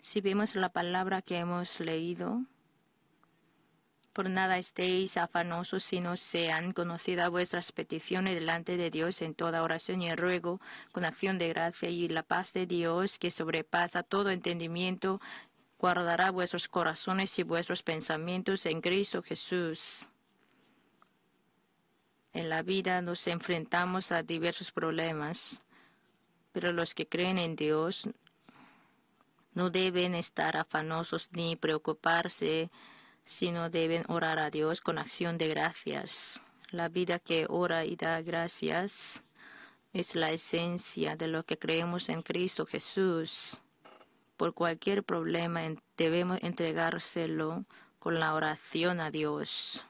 Si vemos la palabra que hemos leído, por nada estéis afanosos, sino sean conocidas vuestras peticiones delante de Dios en toda oración y ruego, con acción de gracia, y la paz de Dios, que sobrepasa todo entendimiento, guardará vuestros corazones y vuestros pensamientos en Cristo Jesús. En la vida nos enfrentamos a diversos problemas, pero los que creen en Dios no deben estar afanosos ni preocuparse, sino deben orar a Dios con acción de gracias. La vida que ora y da gracias es la esencia de lo que creemos en Cristo Jesús. Por cualquier problema debemos entregárselo con la oración a Dios.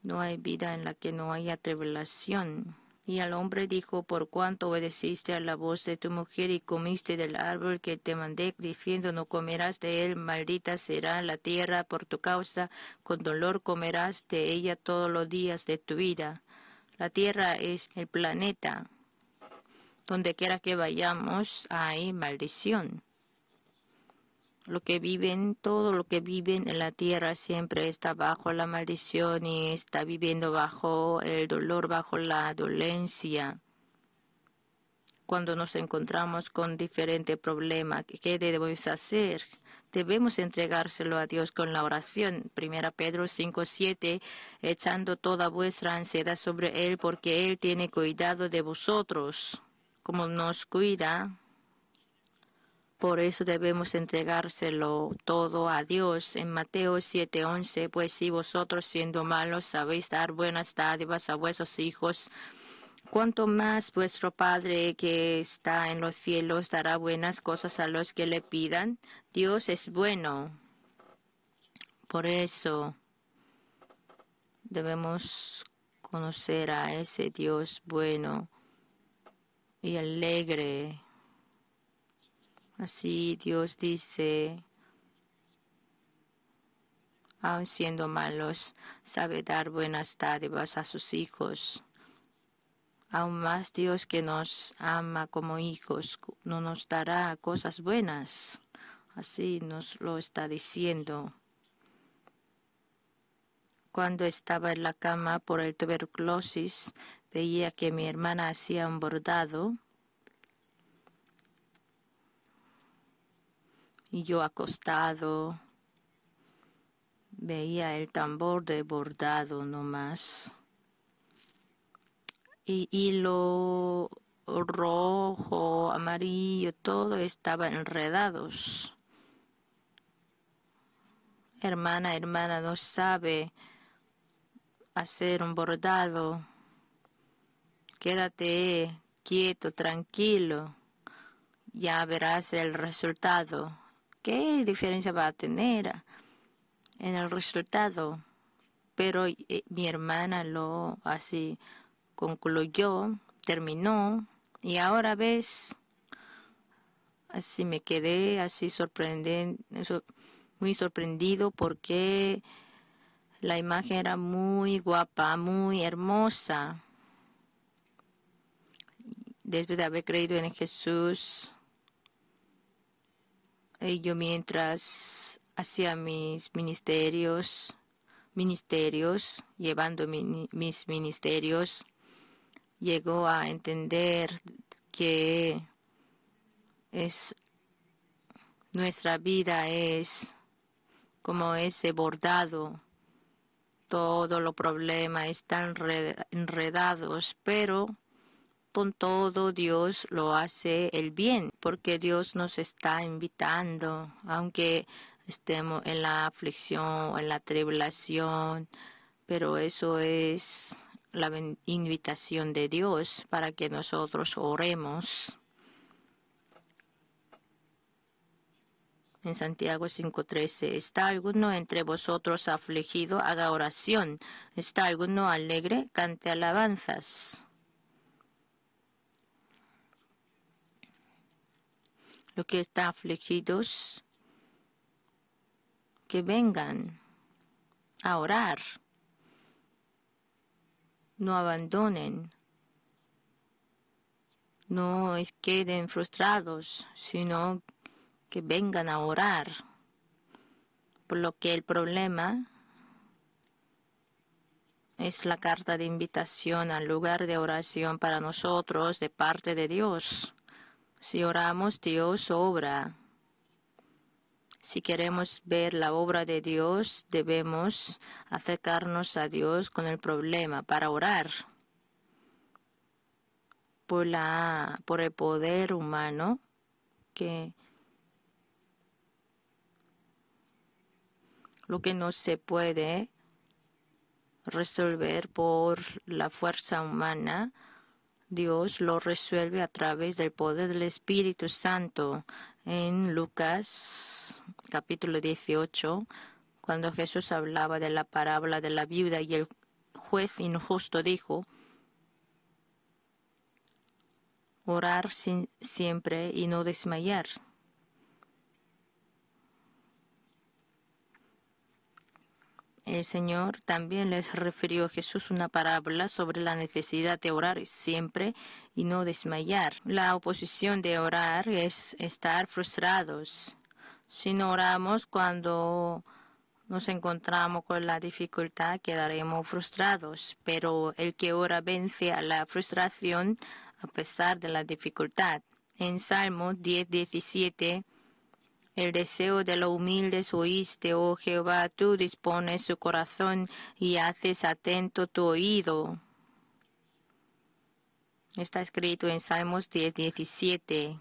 No hay vida en la que no haya tribulación. Y al hombre dijo, por cuanto obedeciste a la voz de tu mujer y comiste del árbol que te mandé, diciendo, no comerás de él, maldita será la tierra por tu causa, con dolor comerás de ella todos los días de tu vida. La tierra es el planeta. Donde quiera que vayamos hay maldición. Todo lo que viven en la tierra siempre está bajo la maldición y está viviendo bajo el dolor, bajo la dolencia. Cuando nos encontramos con diferentes problemas, ¿qué debemos hacer? Debemos entregárselo a Dios con la oración. 1 Pedro 5:7, echando toda vuestra ansiedad sobre Él, porque Él tiene cuidado de vosotros, como nos cuida. Por eso debemos entregárselo todo a Dios. En Mateo 7:11, pues si vosotros siendo malos sabéis dar buenas dádivas a vuestros hijos, cuanto más vuestro Padre que está en los cielos dará buenas cosas a los que le pidan. Dios es bueno. Por eso debemos conocer a ese Dios bueno y alegre. Así Dios dice, aun siendo malos, sabe dar buenas dádivas a sus hijos. Aún más Dios, que nos ama como hijos, no nos dará cosas buenas. Así nos lo está diciendo. Cuando estaba en la cama por el tuberculosis, veía que mi hermana hacía un bordado y yo acostado veía el tambor de bordado nomás. Y hilo rojo, amarillo, todo estaba enredados. Hermana, no sabe hacer un bordado. Quédate quieto, tranquilo. Ya verás el resultado. ¿Qué diferencia va a tener en el resultado? Pero mi hermana lo así concluyó, terminó, y ahora ves, así me quedé así muy sorprendido porque la imagen era muy guapa, muy hermosa. Después de haber creído en Jesús, yo mientras hacía mis ministerios, llevando mis ministerios, llegó a entender que nuestra vida es como ese bordado. Todos los problemas están enredados, pero con todo Dios lo hace el bien, porque Dios nos está invitando, aunque estemos en la aflicción, en la tribulación, pero eso es la invitación de Dios para que nosotros oremos. En Santiago 5:13, ¿está alguno entre vosotros afligido? Haga oración. ¿Está alguno alegre? Cante alabanzas. Los que están afligidos, que vengan a orar. No abandonen. No queden frustrados, sino que vengan a orar. Por lo que el problema es la carta de invitación al lugar de oración para nosotros de parte de Dios. Si oramos, Dios obra. Si queremos ver la obra de Dios, debemos acercarnos a Dios con el problema para orar. Por el poder humano que lo que no se puede resolver por la fuerza humana, Dios lo resuelve a través del poder del Espíritu Santo. En Lucas capítulo 18, cuando Jesús hablaba de la parábola de la viuda y el juez injusto dijo, orar siempre y no desmayar. El Señor también les refirió a Jesús una parábola sobre la necesidad de orar siempre y no desmayar. La oposición de orar es estar frustrados. Si no oramos cuando nos encontramos con la dificultad, quedaremos frustrados. Pero el que ora vence a la frustración a pesar de la dificultad. En Salmo 10:17, el deseo de los humildes oíste, oh Jehová, tú dispones su corazón y haces atento tu oído. Está escrito en Salmos 10:17.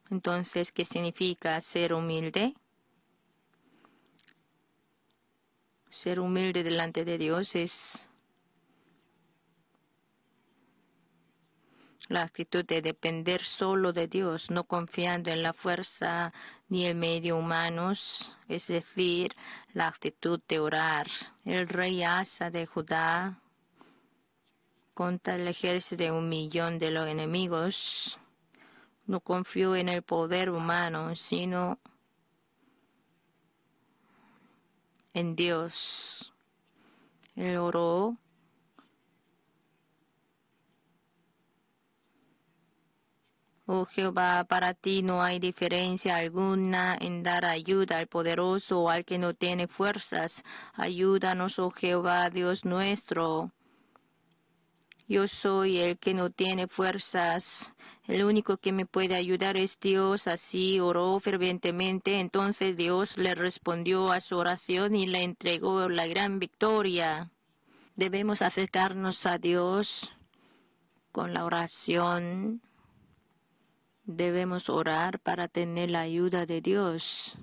Entonces, ¿qué significa ser humilde? Ser humilde delante de Dios es la actitud de depender solo de Dios, no confiando en la fuerza ni el medio humanos, es decir, la actitud de orar. El rey Asa de Judá, contra el ejército de 1,000,000 de los enemigos, no confió en el poder humano, sino en Dios. Él oró. Oh Jehová, para ti no hay diferencia alguna en dar ayuda al poderoso o al que no tiene fuerzas. Ayúdanos, oh Jehová, Dios nuestro. Yo soy el que no tiene fuerzas. El único que me puede ayudar es Dios. Así oró fervientemente. Entonces Dios le respondió a su oración y le entregó la gran victoria. Debemos acercarnos a Dios con la oración. Debemos orar para tener la ayuda de Dios.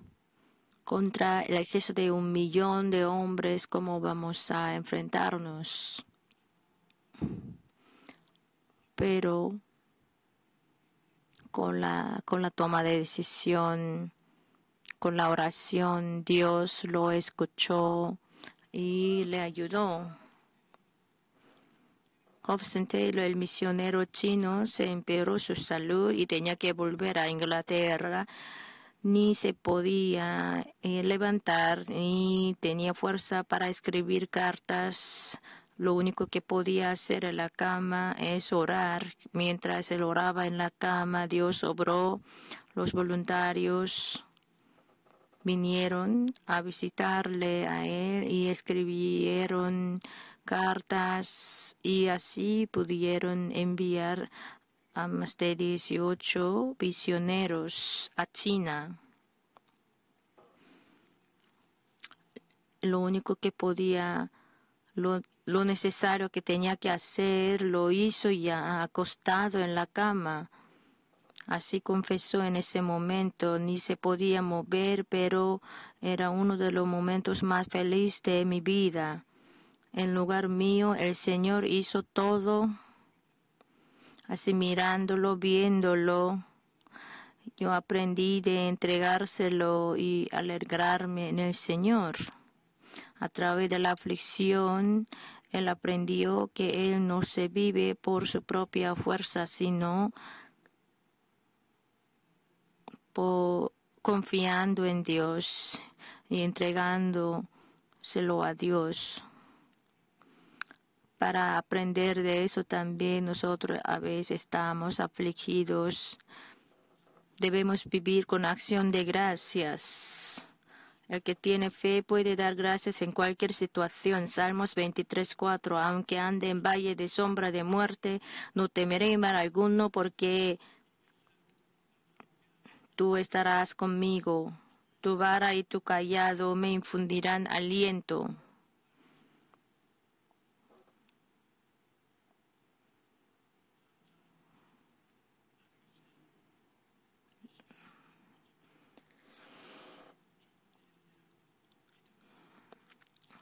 Contra el ejército de 1,000,000 de hombres, ¿cómo vamos a enfrentarnos? Pero con la toma de decisión, con la oración, Dios lo escuchó y le ayudó. Hudson Taylor, el misionero chino, se empeoró su salud y tenía que volver a Inglaterra. Ni se podía levantar, ni tenía fuerza para escribir cartas. Lo único que podía hacer en la cama es orar. Mientras él oraba en la cama, Dios obró. Los voluntarios vinieron a visitarle a él y escribieron cartas y así pudieron enviar a más de 18 misioneros a China. Lo único que podía, lo necesario que tenía que hacer, lo hizo ya acostado en la cama. Así confesó en ese momento, ni se podía mover, pero era uno de los momentos más felices de mi vida. En lugar mío, el Señor hizo todo. Así mirándolo, viéndolo, yo aprendí de entregárselo y alegrarme en el Señor. A través de la aflicción, él aprendió que él no se vive por su propia fuerza, sino confiando en Dios y entregándoselo a Dios. Para aprender de eso también nosotros a veces estamos afligidos Debemos vivir con acción de gracias. El que tiene fe puede dar gracias en cualquier situación. Salmos 23:4. Aunque ande en valle de sombra de muerte, no temeré mal alguno, porque tú estarás conmigo. Tu vara y tu cayado me infundirán aliento.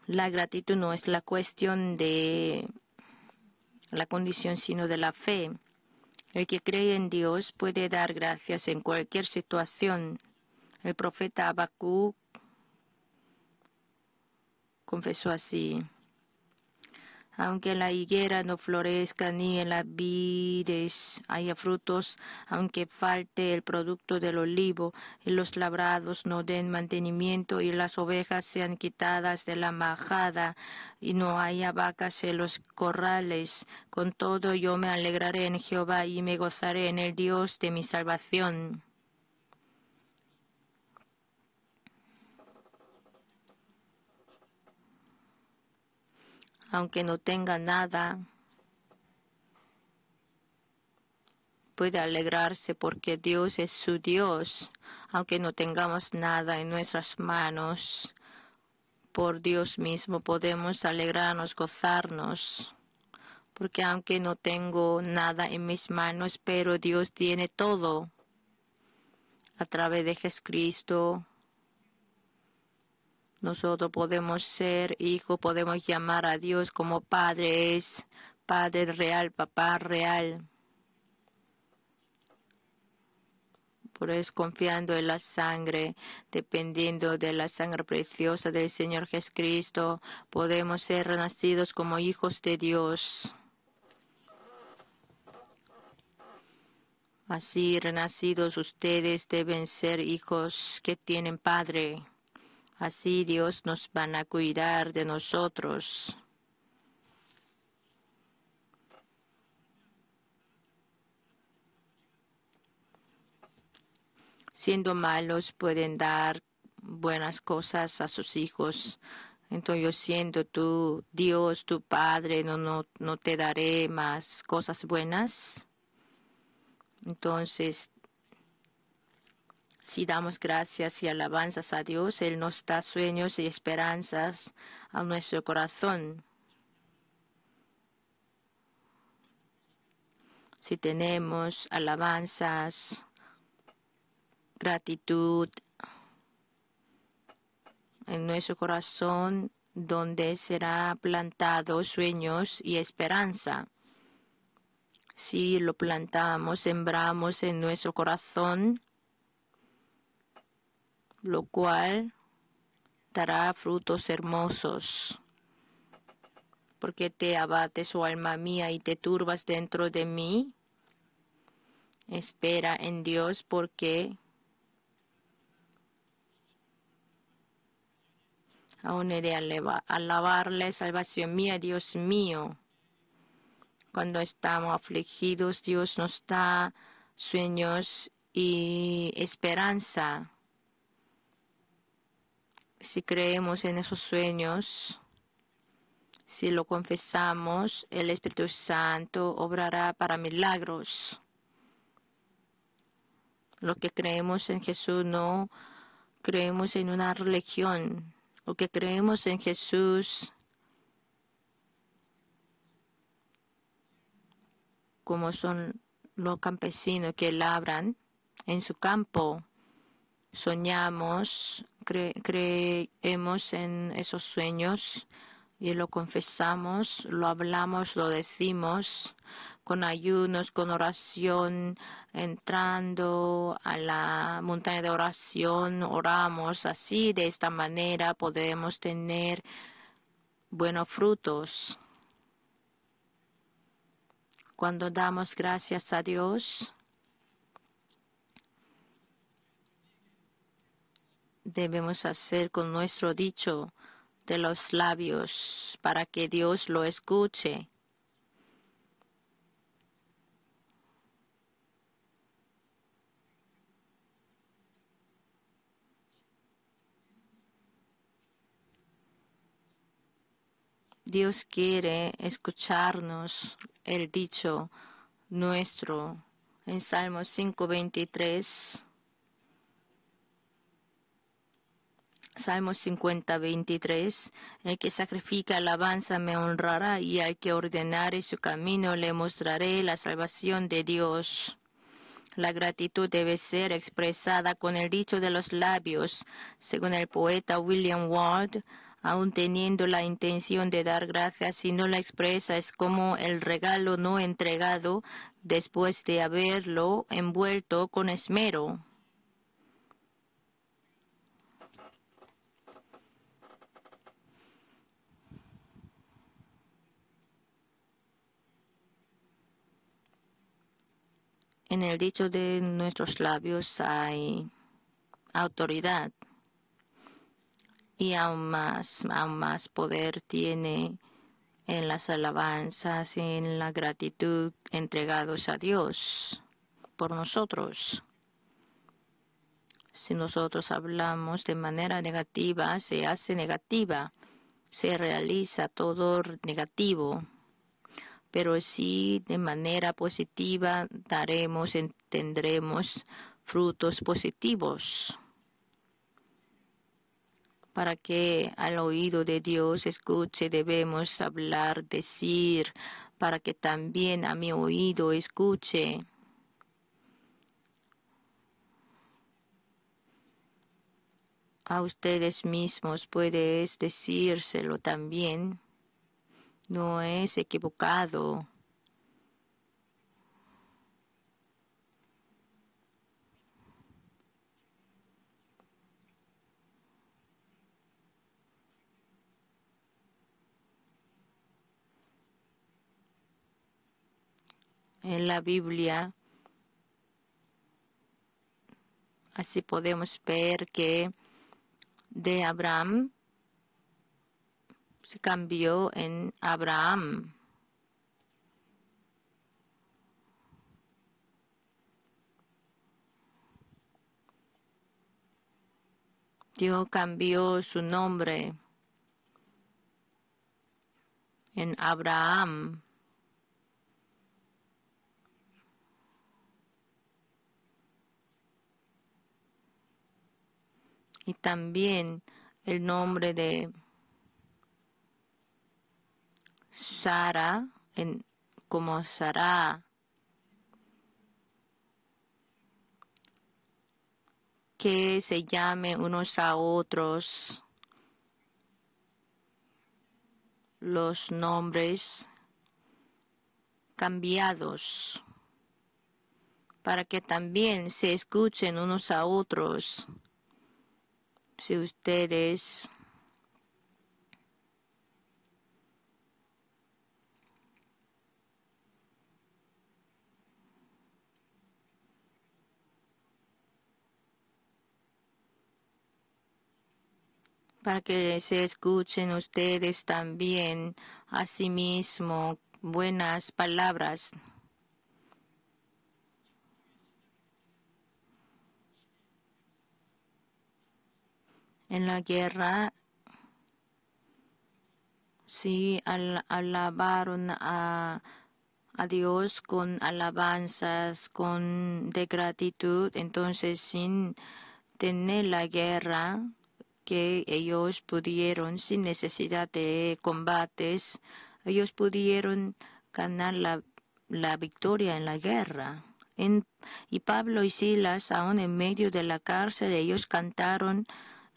La gratitud no es la cuestión de la condición, sino de la fe. El que cree en Dios puede dar gracias en cualquier situación. El profeta Habacuc confesó así: aunque la higuera no florezca ni en las vides haya frutos, aunque falte el producto del olivo y los labrados no den mantenimiento y las ovejas sean quitadas de la majada y no haya vacas en los corrales, con todo yo me alegraré en Jehová y me gozaré en el Dios de mi salvación. Aunque no tenga nada, puede alegrarse porque Dios es su Dios. Aunque no tengamos nada en nuestras manos, por Dios mismo podemos alegrarnos, gozarnos. Porque aunque no tengo nada en mis manos, pero Dios tiene todo. A través de Jesucristo, nosotros podemos ser hijos, podemos llamar a Dios como Padre, es Padre real, Papá real. Por eso, confiando en la sangre, dependiendo de la sangre preciosa del Señor Jesucristo, podemos ser renacidos como hijos de Dios. Así, renacidos ustedes deben ser hijos que tienen Padre. Así Dios nos van a cuidar de nosotros. Siendo malos pueden dar buenas cosas a sus hijos. Entonces yo siendo tu Dios, tu Padre, no te daré más cosas buenas. Entonces, si damos gracias y alabanzas a Dios, Él nos da sueños y esperanzas a nuestro corazón. Si tenemos alabanzas, gratitud en nuestro corazón, donde será plantado sueños y esperanza. Si lo plantamos, sembramos en nuestro corazón, lo cual dará frutos hermosos. Porque te abates, oh alma mía, y te turbas dentro de mí. Espera en Dios, porque aún he de alabarle, salvación mía, Dios mío. Cuando estamos afligidos, Dios nos da sueños y esperanza. Si creemos en esos sueños, si lo confesamos, el Espíritu Santo obrará para milagros. Lo que creemos en Jesús, no creemos en una religión. Lo que creemos en Jesús, como son los campesinos que labran en su campo. Soñamos, creemos en esos sueños y lo confesamos, lo hablamos, lo decimos con ayunos, con oración, entrando a la montaña de oración, oramos así, de esta manera podemos tener buenos frutos. Cuando damos gracias a Dios, debemos hacer con nuestro dicho de los labios para que Dios lo escuche. Dios quiere escucharnos el dicho nuestro en Salmos 5:23. Salmos 50:23, el que sacrifica alabanza me honrará y al que ordenare su camino le mostraré la salvación de Dios. La gratitud debe ser expresada con el dicho de los labios, según el poeta William Ward, aun teniendo la intención de dar gracias, si no la expresa es como el regalo no entregado después de haberlo envuelto con esmero. En el dicho de nuestros labios hay autoridad y aún más poder tiene en las alabanzas y en la gratitud entregados a Dios por nosotros. Si nosotros hablamos de manera negativa, se hace negativa, se realiza todo negativo. Pero si de manera positiva tendremos frutos positivos. Para que al oído de Dios escuche, debemos hablar, decir, para que también a mi oído escuche. A ustedes mismos puedes decírselo también. No es equivocado. En la Biblia, así podemos ver que de Abraham se cambió en Abraham. Dios cambió su nombre en Abraham. Y también el nombre de Sara como Sara, que se llame unos a otros los nombres cambiados para que también se escuchen unos a otros. Si ustedes para que se escuchen ustedes también a sí mismo buenas palabras. En la guerra, sí, alabaron a Dios con alabanzas, de gratitud, entonces sin tener la guerra que ellos pudieron, sin necesidad de combates, ellos pudieron ganar la victoria en la guerra. Y Pablo y Silas, aún en medio de la cárcel, ellos cantaron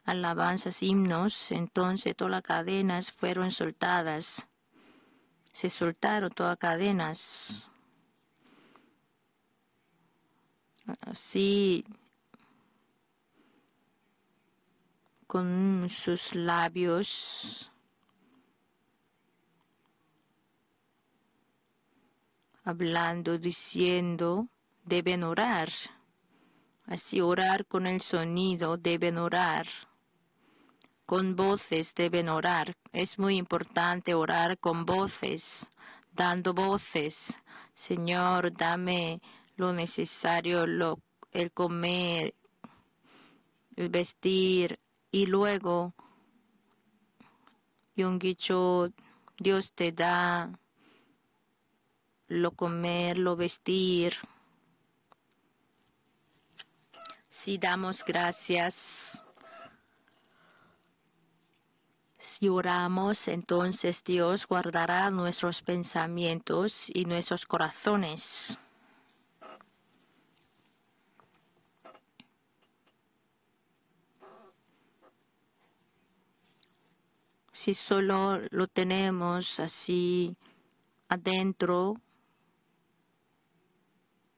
alabanzas, himnos, entonces todas las cadenas fueron soltadas. Se soltaron todas cadenas. Así, con sus labios, hablando, diciendo, deben orar. Así orar con el sonido, deben orar. Con voces deben orar. Es muy importante orar con voces, dando voces. Señor, dame lo necesario, el comer, el vestir. Y luego, Yonggi-cho Dios te da lo comer, lo vestir. Si damos gracias, si oramos, entonces Dios guardará nuestros pensamientos y nuestros corazones. Si solo lo tenemos así adentro,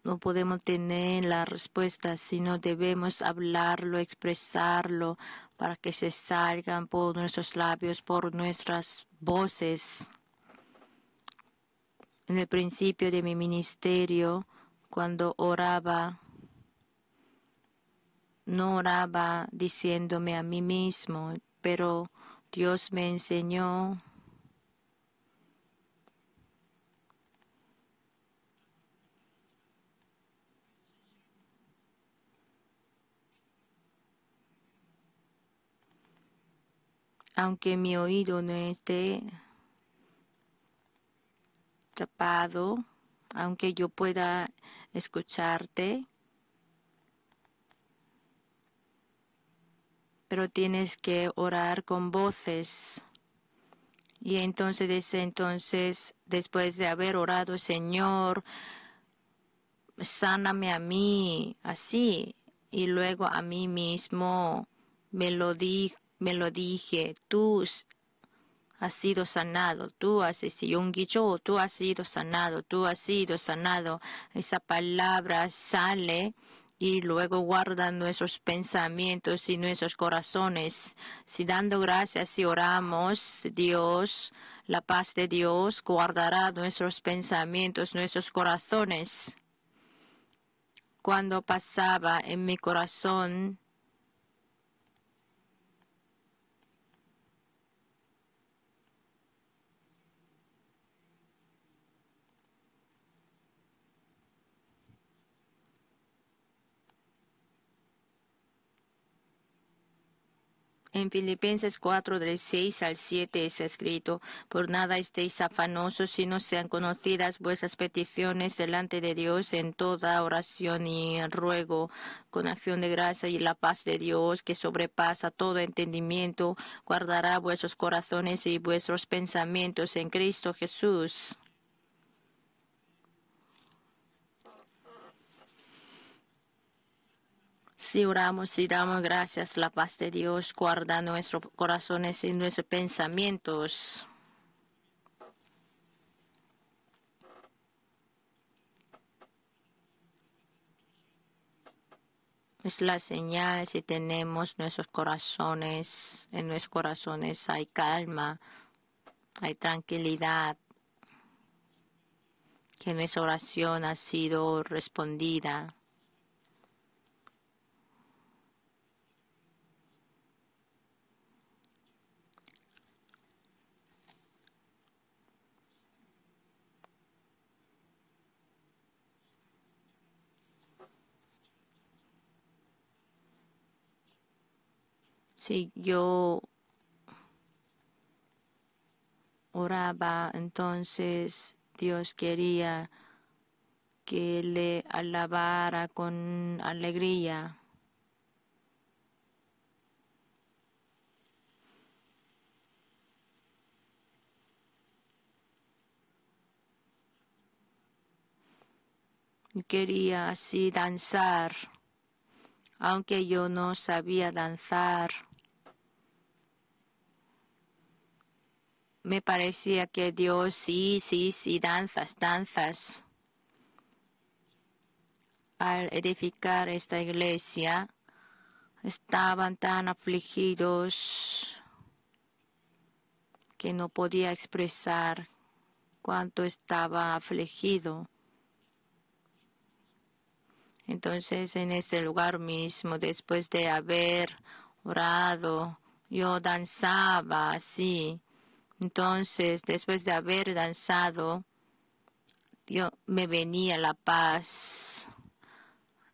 no podemos tener la respuesta, sino debemos hablarlo, expresarlo, para que se salgan por nuestros labios, por nuestras voces. En el principio de mi ministerio, cuando oraba, no oraba diciéndome a mí mismo, pero Dios me enseñó aunque mi oído no esté tapado, aunque yo pueda escucharte, pero tienes que orar con voces. Y entonces, después de haber orado, Señor, sáname a mí, así. Y luego a mí mismo me lo dije, tú has sido sanado, tú has sido tú has sido sanado, tú has sido sanado. Esa palabra sale y luego guarda nuestros pensamientos y nuestros corazones. Si dando gracias y oramos, Dios, la paz de Dios guardará nuestros pensamientos, nuestros corazones. Cuando pasaba en mi corazón, en Filipenses 4, del 6 al 7 es escrito, por nada estéis afanosos, sino sean conocidas vuestras peticiones delante de Dios en toda oración y ruego, con acción de gracia, y la paz de Dios, que sobrepasa todo entendimiento, guardará vuestros corazones y vuestros pensamientos en Cristo Jesús. Si oramos y damos gracias, la paz de Dios guarda nuestros corazones y nuestros pensamientos. Es la señal si tenemos nuestros corazones, en nuestros corazones hay calma, hay tranquilidad, que nuestra oración ha sido respondida. Si yo oraba, entonces Dios quería que le alabara con alegría. Quería así danzar, aunque yo no sabía danzar. Me parecía que Dios, sí, danzas, danzas. Al edificar esta iglesia, estaban tan afligidos que no podía expresar cuánto estaba afligido. Entonces, en este lugar mismo, después de haber orado, yo danzaba así. Entonces, después de haber danzado, me venía la paz.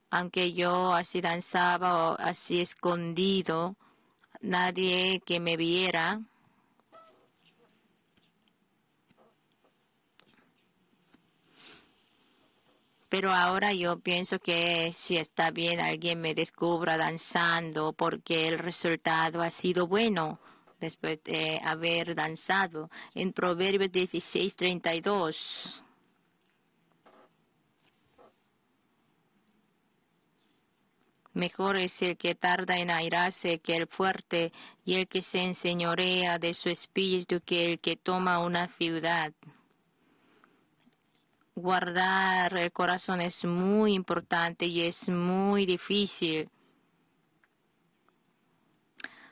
Aunque yo así danzaba o así escondido, nadie que me viera, Pero ahora yo pienso que si está bien alguien me descubra danzando porque el resultado ha sido bueno después de haber danzado. En Proverbios 16:32. Mejor es el que tarda en airarse que el fuerte, y el que se enseñorea de su espíritu que el que toma una ciudad. Guardar el corazón es muy importante y es muy difícil.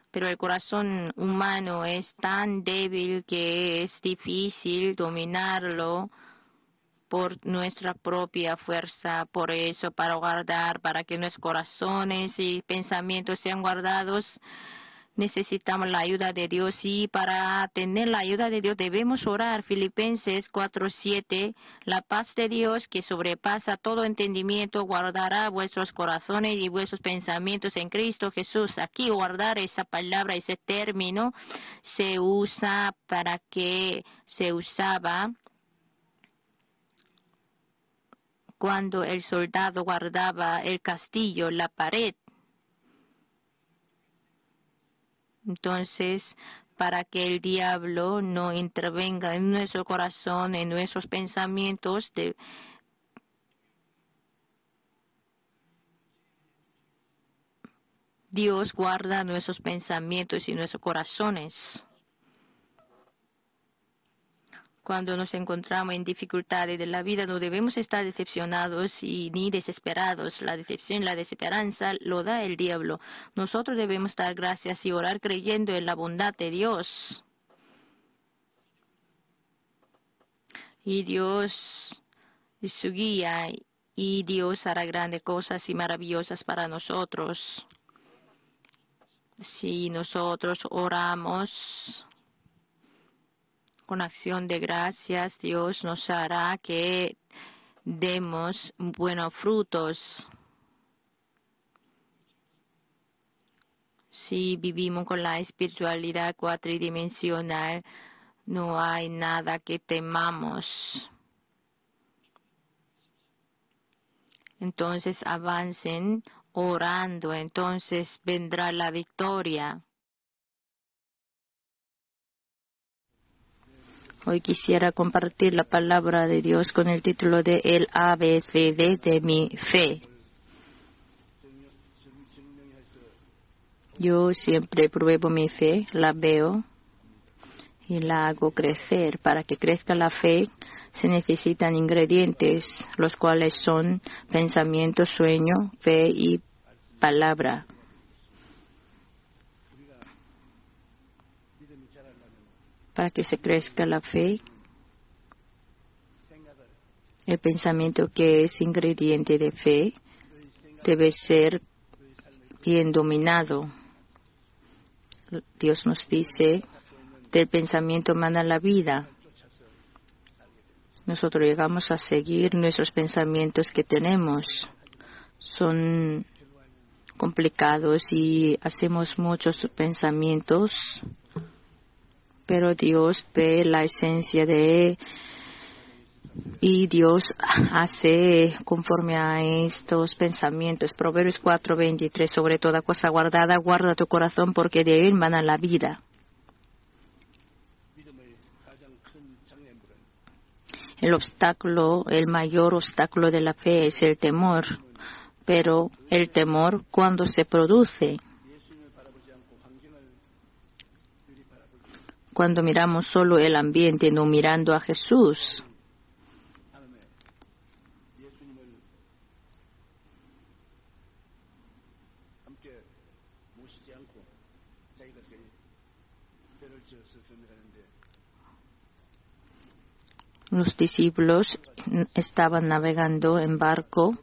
Pero el corazón humano es tan débil que es difícil dominarlo por nuestra propia fuerza. Por eso, para guardar, para que nuestros corazones y pensamientos sean guardados, necesitamos la ayuda de Dios, y para tener la ayuda de Dios debemos orar. Filipenses 4:7, la paz de Dios que sobrepasa todo entendimiento guardará vuestros corazones y vuestros pensamientos en Cristo Jesús. Aquí guardar, esa palabra, ese término se usa para que se usaba cuando el soldado guardaba el castillo, la pared. Entonces, para que el diablo no intervenga en nuestro corazón, en nuestros pensamientos, Dios guarda nuestros pensamientos y nuestros corazones. Cuando nos encontramos en dificultades de la vida, no debemos estar decepcionados ni desesperados. La decepción, la desesperanza lo da el diablo. Nosotros debemos dar gracias y orar creyendo en la bondad de Dios. Y Dios es su guía, y Dios hará grandes cosas y maravillosas para nosotros. Si nosotros oramos con acción de gracias, Dios nos hará que demos buenos frutos. Si vivimos con la espiritualidad cuatridimensional, no hay nada que temamos. Entonces avancen orando, entonces vendrá la victoria. Hoy quisiera compartir la palabra de Dios con el título de El ABCD de mi fe. Yo siempre pruebo mi fe, la veo y la hago crecer. Para que crezca la fe se necesitan ingredientes, los cuales son pensamiento, sueño, fe y palabra. Para que se crezca la fe, el pensamiento, que es ingrediente de fe, debe ser bien dominado. Dios nos dice, del pensamiento emana la vida. Nosotros llegamos a seguir nuestros pensamientos que tenemos. Son complicados y hacemos muchos pensamientos, pero Dios ve la esencia y Dios hace conforme a estos pensamientos. Proverbios 4:23, sobre toda cosa guardada, guarda tu corazón, porque de él emana la vida. El mayor obstáculo de la fe es el temor, pero el temor, cuando se produce, cuando miramos solo el ambiente, no mirando a Jesús, los discípulos estaban navegando en barco,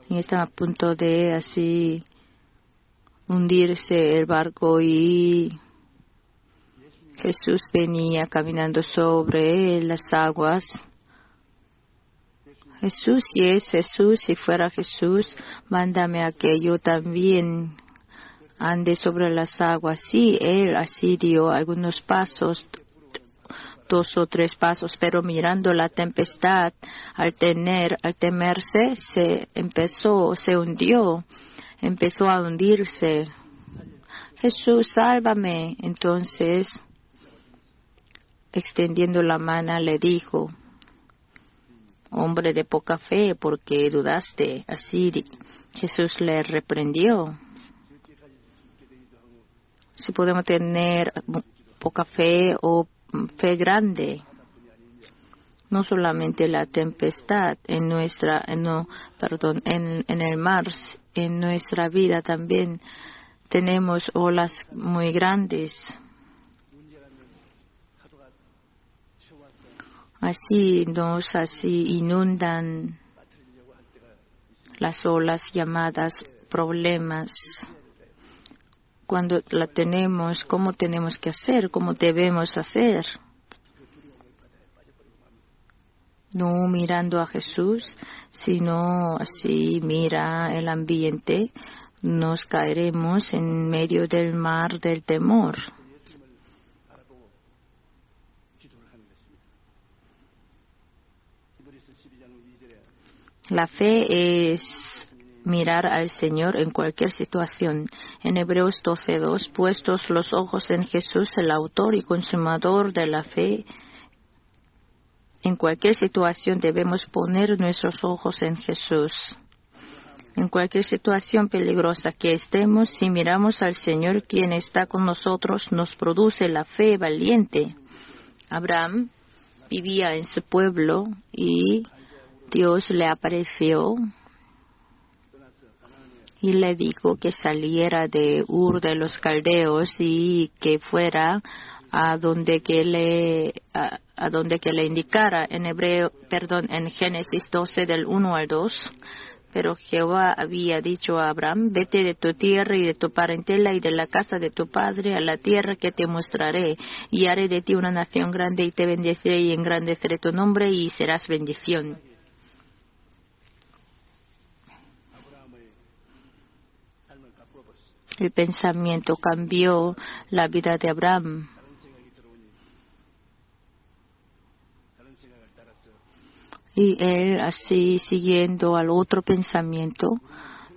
y estaban a punto de así hundirse el barco, y Jesús venía caminando sobre las aguas. Jesús, si es Jesús, si fuera Jesús, mándame a que yo también ande sobre las aguas. Sí, él así dio algunos pasos 2 o 3 pasos, pero mirando la tempestad, al temerse, se hundió, empezó a hundirse. Jesús, sálvame. Entonces, extendiendo la mano, le dijo: hombre de poca fe, ¿por qué dudaste? Así Jesús le reprendió. Si podemos tener poca fe o fe grande, no solamente la tempestad en el mar, en nuestra vida también tenemos olas muy grandes. Así inundan las olas llamadas problemas. Cuando la tenemos, ¿cómo tenemos que hacer? ¿Cómo debemos hacer? No mirando a Jesús, sino así mira el ambiente, nos caeremos en medio del mar del temor. La fe es mirar al Señor en cualquier situación. En Hebreos 12:2, puestos los ojos en Jesús, el autor y consumador de la fe. En cualquier situación debemos poner nuestros ojos en Jesús. En cualquier situación peligrosa que estemos, si miramos al Señor, quien está con nosotros, nos produce la fe valiente. Abraham vivía en su pueblo y Dios le apareció y le dijo que saliera de Ur de los Caldeos y que fuera a donde que le indicara. En Génesis 12 del 1 al 2. Pero Jehová había dicho a Abraham: vete de tu tierra y de tu parentela y de la casa de tu padre a la tierra que te mostraré, y haré de ti una nación grande y te bendeciré y engrandeceré tu nombre y serás bendición. El pensamiento cambió la vida de Abraham. Y él, así siguiendo al otro pensamiento,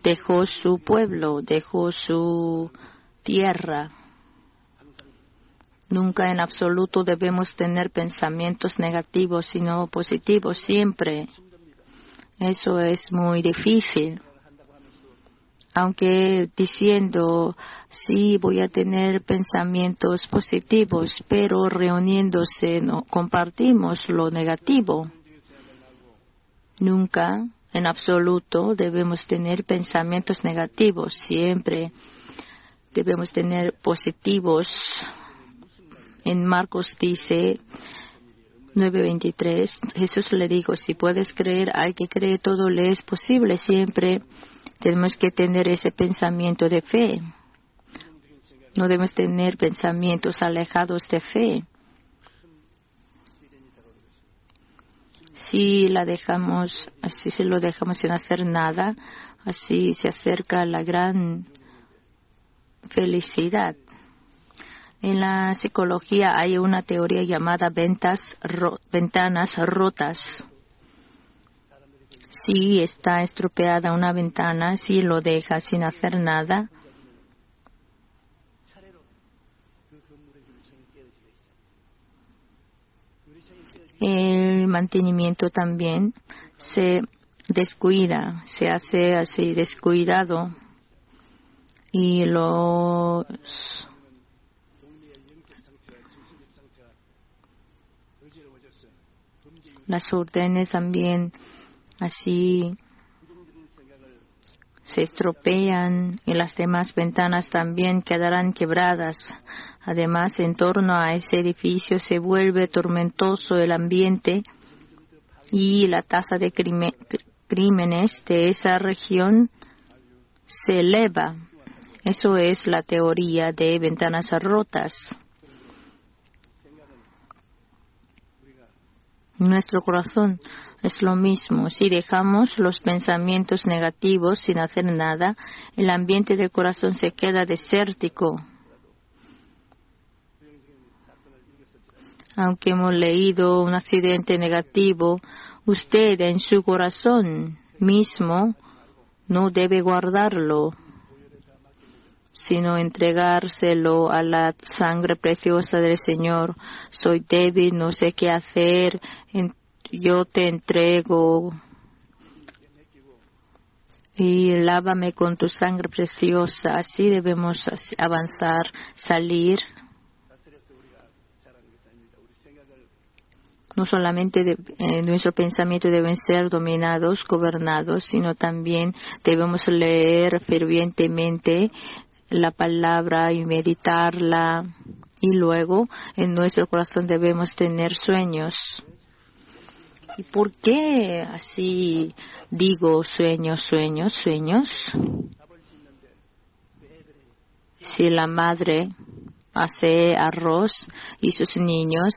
dejó su pueblo, dejó su tierra. Nunca en absoluto debemos tener pensamientos negativos, sino positivos siempre. Eso es muy difícil. Aunque diciendo, sí, voy a tener pensamientos positivos, pero reuniéndose no compartimos lo negativo. Nunca, en absoluto, debemos tener pensamientos negativos. Siempre debemos tener positivos. En Marcos dice 9:23, Jesús le dijo: si puedes creer, al que cree todo le es posible. Siempre tenemos que tener ese pensamiento de fe. No debemos tener pensamientos alejados de fe. Si lo dejamos sin hacer nada, así se acerca la gran felicidad. En la psicología hay una teoría llamada ventanas rotas. Si está estropeada una ventana, si lo deja sin hacer nada, el mantenimiento también se descuida, se hace así descuidado, y las órdenes también así se estropean y las demás ventanas también quedarán quebradas. Además, en torno a ese edificio se vuelve tormentoso el ambiente y la tasa de crímenes de esa región se eleva. Eso es la teoría de ventanas rotas. Nuestro corazón es lo mismo. Si dejamos los pensamientos negativos sin hacer nada, el ambiente del corazón se queda desértico. Aunque hemos leído un accidente negativo, usted en su corazón mismo no debe guardarlo, sino entregárselo a la sangre preciosa del Señor. Soy débil, no sé qué hacer, yo te entrego y lávame con tu sangre preciosa. Así debemos avanzar, salir. No solamente nuestros pensamientos deben ser dominados, gobernados, sino también debemos leer fervientemente la palabra y meditarla. Y luego en nuestro corazón debemos tener sueños. ¿Y por qué así digo sueños? Si la madre hace arroz y sus niños,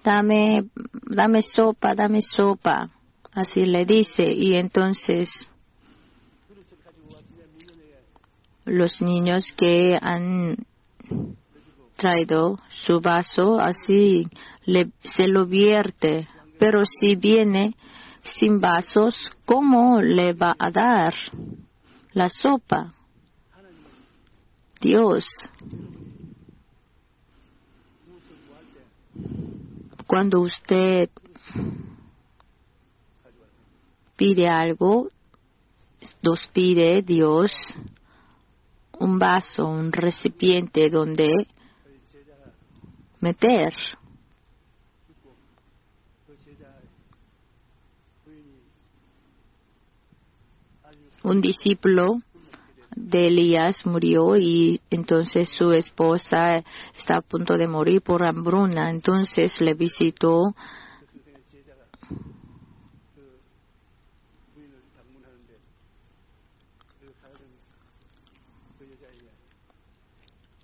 dame sopa, así le dice, y entonces los niños que han traído su vaso, así se lo vierte. Pero si viene sin vasos, ¿cómo le va a dar la sopa? Dios, cuando usted pide algo, nos pide Dios un vaso, un recipiente donde meter. Un discípulo de Elías murió y entonces su esposa está a punto de morir por hambruna. Entonces le visitó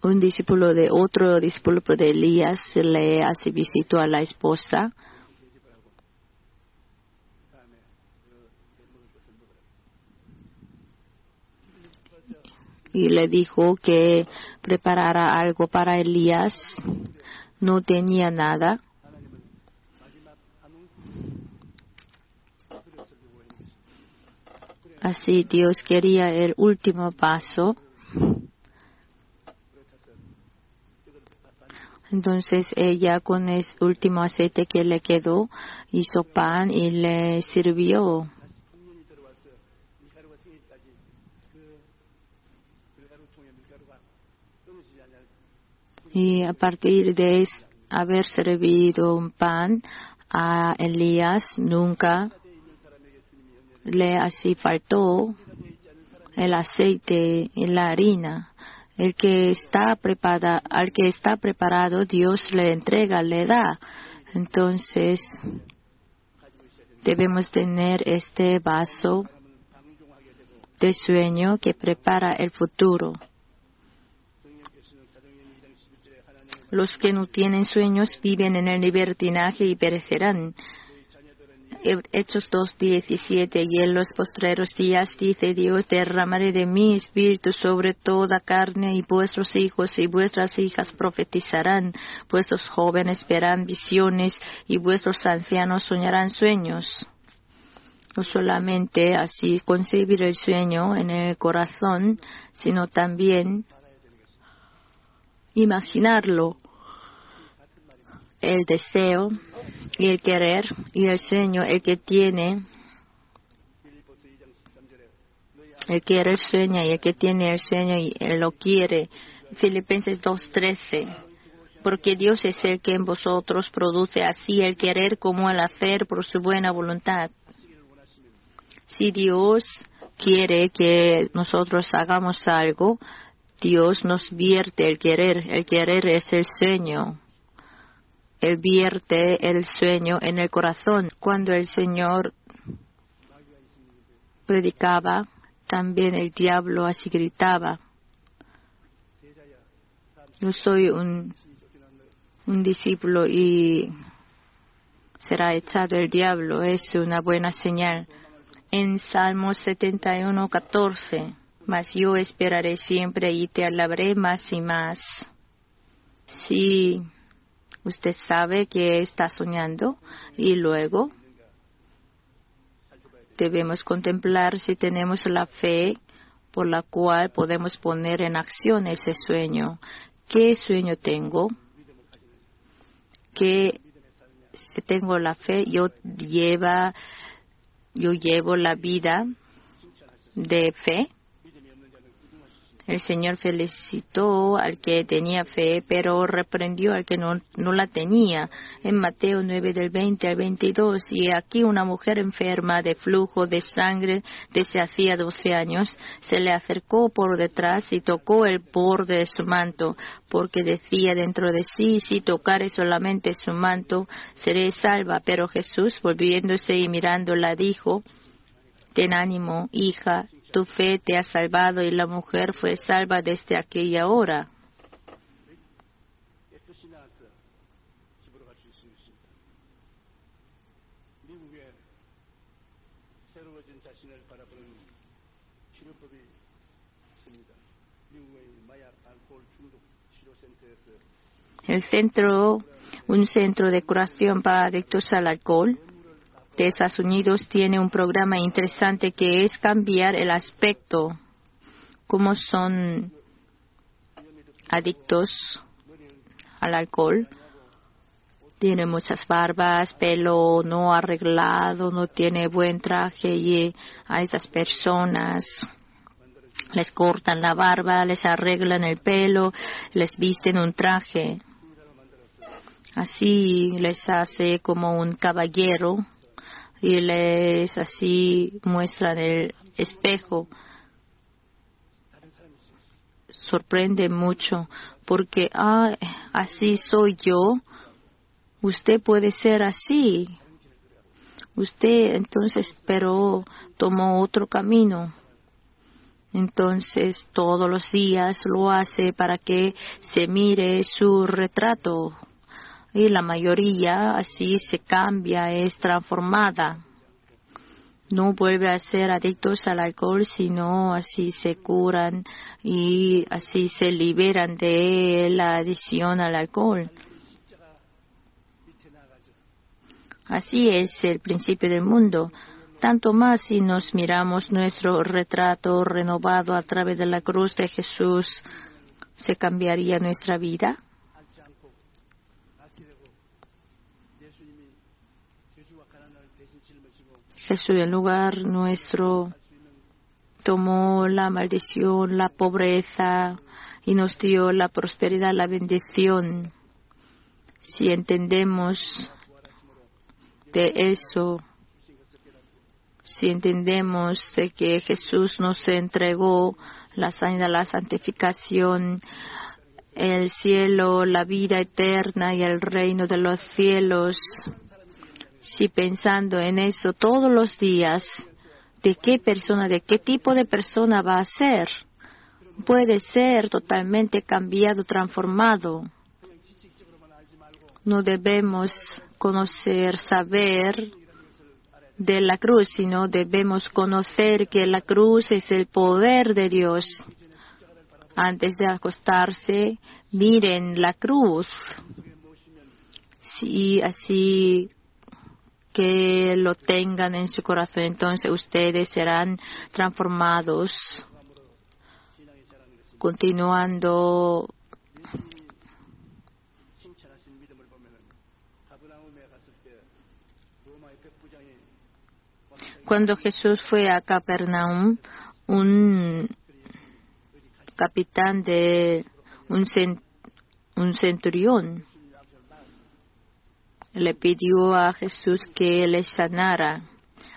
un discípulo de otro discípulo de Elías, le hace visito a la esposa. Y le dijo que preparara algo para Elías. No tenía nada. Así Dios quería el último paso. Entonces ella con el último aceite que le quedó hizo pan y le sirvió. Y a partir de haber servido un pan a Elías, nunca le así faltó el aceite y la harina. Al que está preparado, Dios le entrega, le da. Entonces, debemos tener este vaso de sueño que prepara el futuro. Los que no tienen sueños viven en el libertinaje y perecerán. Hechos 2:17. Y en los postreros días, dice Dios, derramaré de mi espíritu sobre toda carne, y vuestros hijos y vuestras hijas profetizarán, vuestros jóvenes verán visiones, y vuestros ancianos soñarán sueños. No solamente así concebir el sueño en el corazón, sino también imaginarlo. El deseo y el querer y el sueño, el que tiene, el quiere el sueño y el que tiene el sueño y él lo quiere. Filipenses 2:13. Porque Dios es el que en vosotros produce así el querer como el hacer por su buena voluntad. Si Dios quiere que nosotros hagamos algo, Dios nos vierte el querer. El querer es el sueño. Él vierte el sueño en el corazón. Cuando el Señor predicaba, también el diablo así gritaba. Yo soy un discípulo y será echado el diablo. Es una buena señal. En Salmos 71:14. Mas yo esperaré siempre y te alabaré más y más. Si Usted sabe que está soñando y luego debemos contemplar si tenemos la fe por la cual podemos poner en acción ese sueño. ¿Qué sueño tengo? Que si tengo la fe, yo llevo la vida de fe. El Señor felicitó al que tenía fe, pero reprendió al que no la tenía. En Mateo 9, del 20 al 22. Y aquí una mujer enferma de flujo de sangre desde hacía 12 años se le acercó por detrás y tocó el borde de su manto, porque decía dentro de sí, si tocare solamente su manto, seré salva. Pero Jesús, volviéndose y mirándola, dijo: ten ánimo, hija, tu fe te ha salvado. Y la mujer fue salva desde aquella hora. Un centro de curación para adictos al alcohol de Estados Unidos tiene un programa interesante que es cambiar el aspecto, como son adictos al alcohol. Tiene muchas barbas, pelo no arreglado, no tiene buen traje, y a esas personas les cortan la barba, les arreglan el pelo, les visten un traje. Así les hace como un caballero y les así muestran el espejo. Sorprende mucho porque así soy yo. Usted puede ser así. Usted entonces, pero tomó otro camino. Entonces todos los días lo hace para que se mire su retrato. Y la mayoría así se cambia, es transformada. No vuelve a ser adictos al alcohol, sino así se curan y así se liberan de la adicción al alcohol. Así es el principio del mundo. Tanto más si nos miramos nuestro retrato renovado a través de la cruz de Jesús, ¿se cambiaría nuestra vida? Jesús en lugar nuestro tomó la maldición, la pobreza y nos dio la prosperidad, la bendición. Si entendemos de eso, si entendemos de que Jesús nos entregó la sanidad, la santificación, el cielo, la vida eterna y el reino de los cielos, si pensando en eso todos los días, ¿de qué persona, de qué tipo de persona va a ser? Puede ser totalmente cambiado, transformado. No debemos conocer, saber de la cruz, sino debemos conocer que la cruz es el poder de Dios. Antes de acostarse, miren la cruz. Sí, así que lo tengan en su corazón, entonces ustedes serán transformados, continuando. Cuando Jesús fue a Capernaum, un capitán de un centurión le pidió a Jesús que le sanara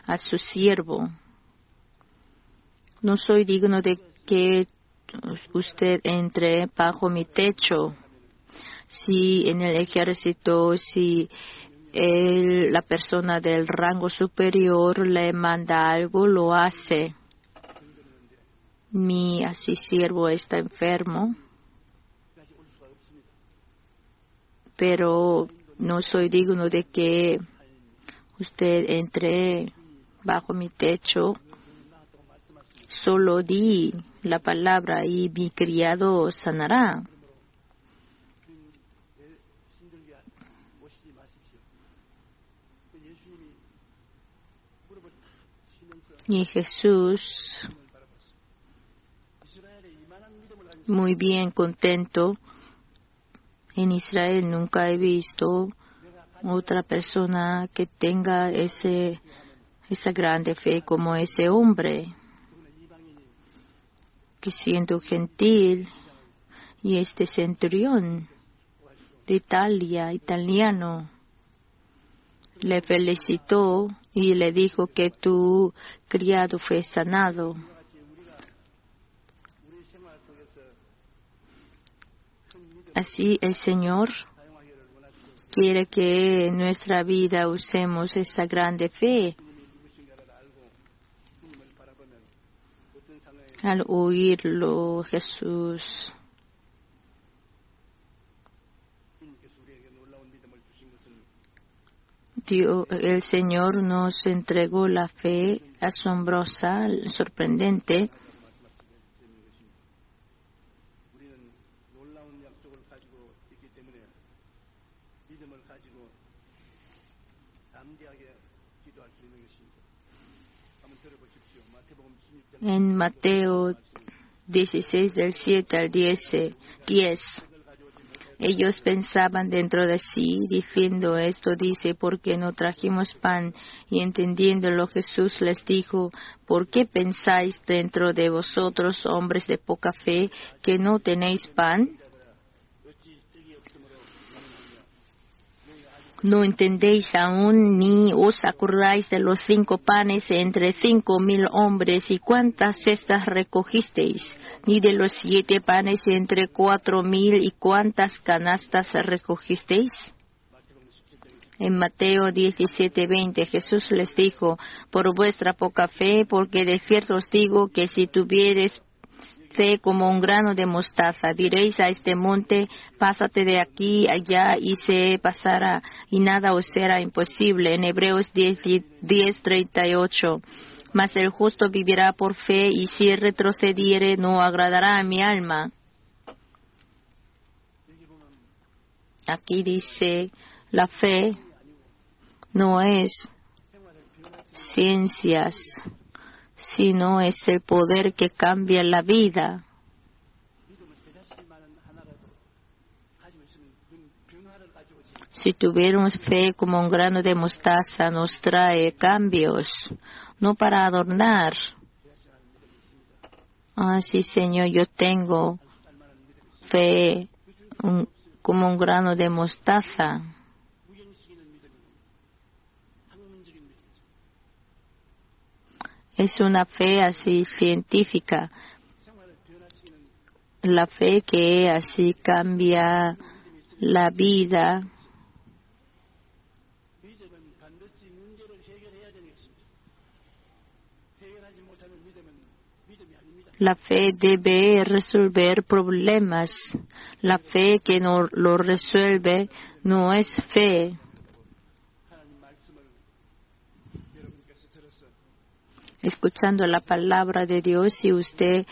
a su siervo. No soy digno de que usted entre bajo mi techo. Si en el ejército, si la persona del rango superior le manda algo, lo hace. Mi así siervo está enfermo, pero no soy digno de que usted entre bajo mi techo. Solo di la palabra y mi criado sanará. Y Jesús, muy bien contento, en Israel nunca he visto otra persona que tenga esa grande fe como ese hombre, que siendo gentil, y este centurión de Italia, italiano, le felicitó y le dijo que tu criado fue sanado. Así el Señor quiere que en nuestra vida usemos esa grande fe. Al oírlo, Jesús el Señor nos entregó la fe asombrosa, sorprendente. En Mateo 16, del 7 al 10, ellos pensaban dentro de sí, diciendo esto, dice, ¿por qué no trajimos pan? Y entendiéndolo, Jesús les dijo, ¿por qué pensáis dentro de vosotros, hombres de poca fe, que no tenéis pan? ¿No entendéis aún, ni os acordáis de los 5 panes entre 5,000 hombres, y cuántas cestas recogisteis? Ni de los 7 panes entre 4,000, y cuántas canastas recogisteis? En Mateo 17:20, Jesús les dijo, por vuestra poca fe, porque de cierto os digo que si tuviereis fe como un grano de mostaza, diréis a este monte, pásate de aquí allá, y se pasará, y nada os será imposible. En Hebreos 10:38, mas el justo vivirá por fe, y si retrocediere no agradará a mi alma. Aquí dice, la fe no es ciencias, sino es el poder que cambia la vida. Si tuviéramos fe como un grano de mostaza, nos trae cambios, no para adornar. Sí, Señor, yo tengo fe como un grano de mostaza. Es una fe así científica, la fe que así cambia la vida. La fe debe resolver problemas. La fe que no lo resuelve no es fe. Escuchando la palabra de Dios, si usted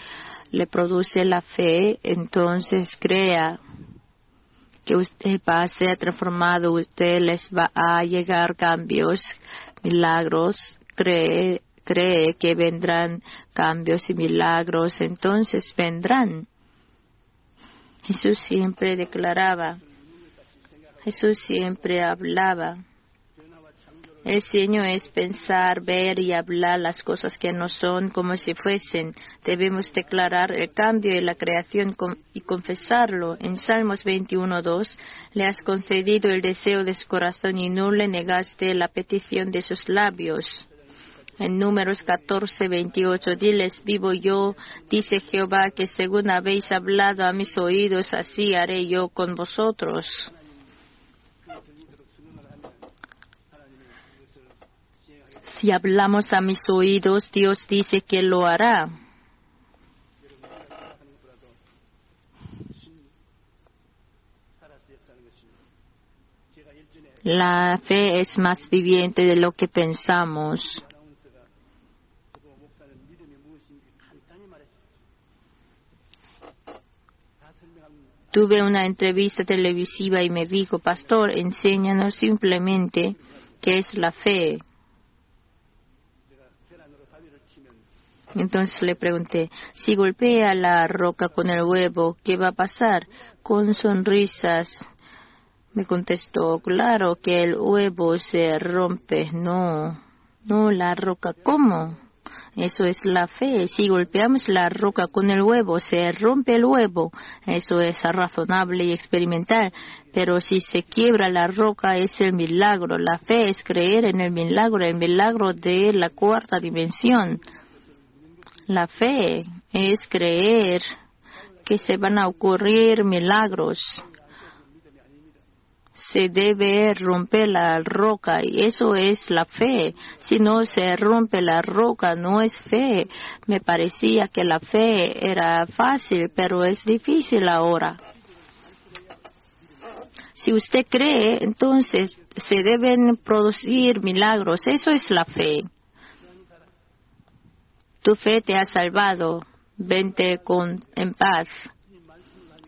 le produce la fe, entonces crea que usted va a ser transformado, usted les va a llegar cambios, milagros, cree que vendrán cambios y milagros, entonces vendrán. Jesús siempre declaraba, Jesús siempre hablaba. El sueño es pensar, ver y hablar las cosas que no son como si fuesen. Debemos declarar el cambio y la creación y confesarlo. En Salmos 21:2, le has concedido el deseo de su corazón y no le negaste la petición de sus labios. En Números 14:28, diles, vivo yo, dice Jehová, que según habéis hablado a mis oídos, así haré yo con vosotros. Si hablamos a mis oídos, Dios dice que lo hará. La fe es más viviente de lo que pensamos. Tuve una entrevista televisiva y me dijo, pastor, enséñanos simplemente qué es la fe. Entonces le pregunté, si golpea la roca con el huevo, ¿qué va a pasar? Con sonrisas me contestó, claro que el huevo se rompe. No, la roca, ¿cómo? Eso es la fe. Si golpeamos la roca con el huevo, se rompe el huevo. Eso es razonable y experimental. Pero si se quiebra la roca, es el milagro. La fe es creer en el milagro de la cuarta dimensión. La fe es creer que se van a ocurrir milagros. Se debe romper la roca y eso es la fe. Si no se rompe la roca, no es fe. Me parecía que la fe era fácil, pero es difícil ahora. Si usted cree, entonces se deben producir milagros. Eso es la fe. Tu fe te ha salvado. Vente en paz.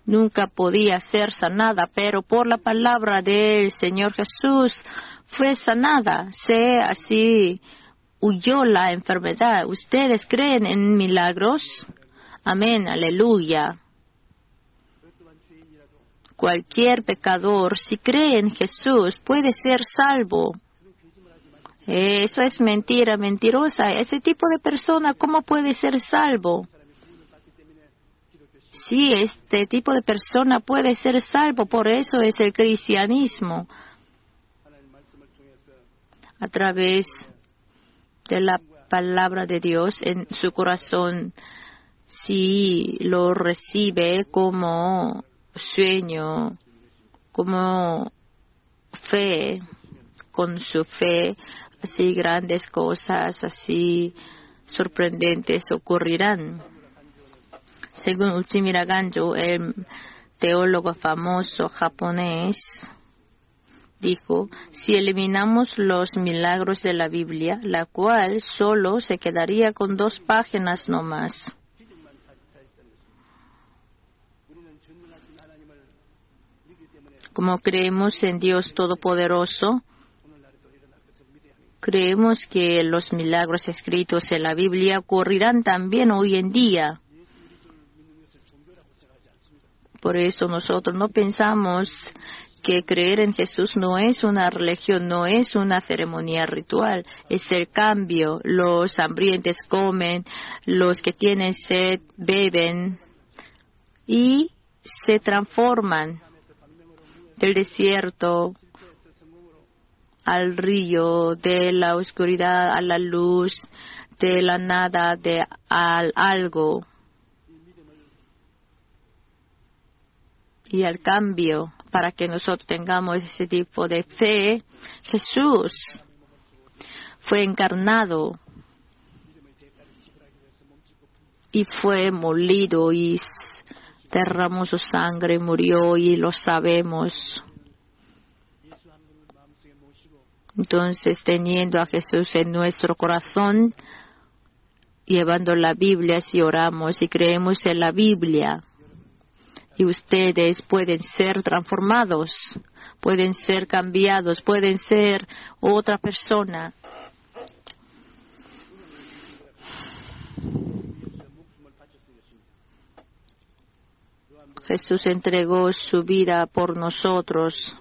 Nunca podía ser sanada, pero por la palabra del Señor Jesús fue sanada. Así huyó la enfermedad. ¿Ustedes creen en milagros? Amén, aleluya. Cualquier pecador, si cree en Jesús, puede ser salvo. Eso es mentira, mentirosa. Ese tipo de persona, ¿cómo puede ser salvo? Sí, este tipo de persona puede ser salvo, por eso es el cristianismo. A través de la palabra de Dios en su corazón, si lo recibe como sueño, como fe, con su fe, así grandes cosas, así sorprendentes ocurrirán. Según Uchimura Ganjo, el teólogo famoso japonés, dijo, si eliminamos los milagros de la Biblia, la cual solo se quedaría con 2 páginas no más. Como creemos en Dios Todopoderoso, creemos que los milagros escritos en la Biblia ocurrirán también hoy en día. Por eso nosotros no pensamos que creer en Jesús no es una religión, no es una ceremonia ritual, es el cambio. Los hambrientos comen, los que tienen sed beben y se transforman del desierto al río, de la oscuridad a la luz, de la nada al algo. Y al cambio, para que nosotros tengamos ese tipo de fe, Jesús fue encarnado y fue molido y derramó su sangre, murió y lo sabemos. Entonces, teniendo a Jesús en nuestro corazón, llevando la Biblia, si oramos y creemos en la Biblia, y ustedes pueden ser transformados, pueden ser cambiados, pueden ser otra persona. Jesús entregó su vida por nosotros.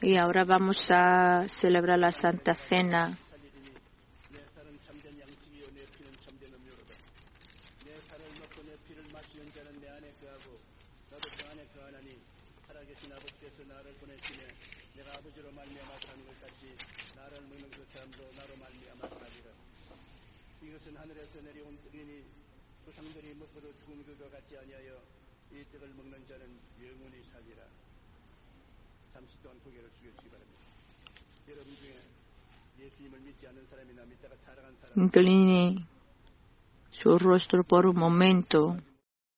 Y ahora vamos a celebrar la Santa Cena. Incline su rostro por un momento.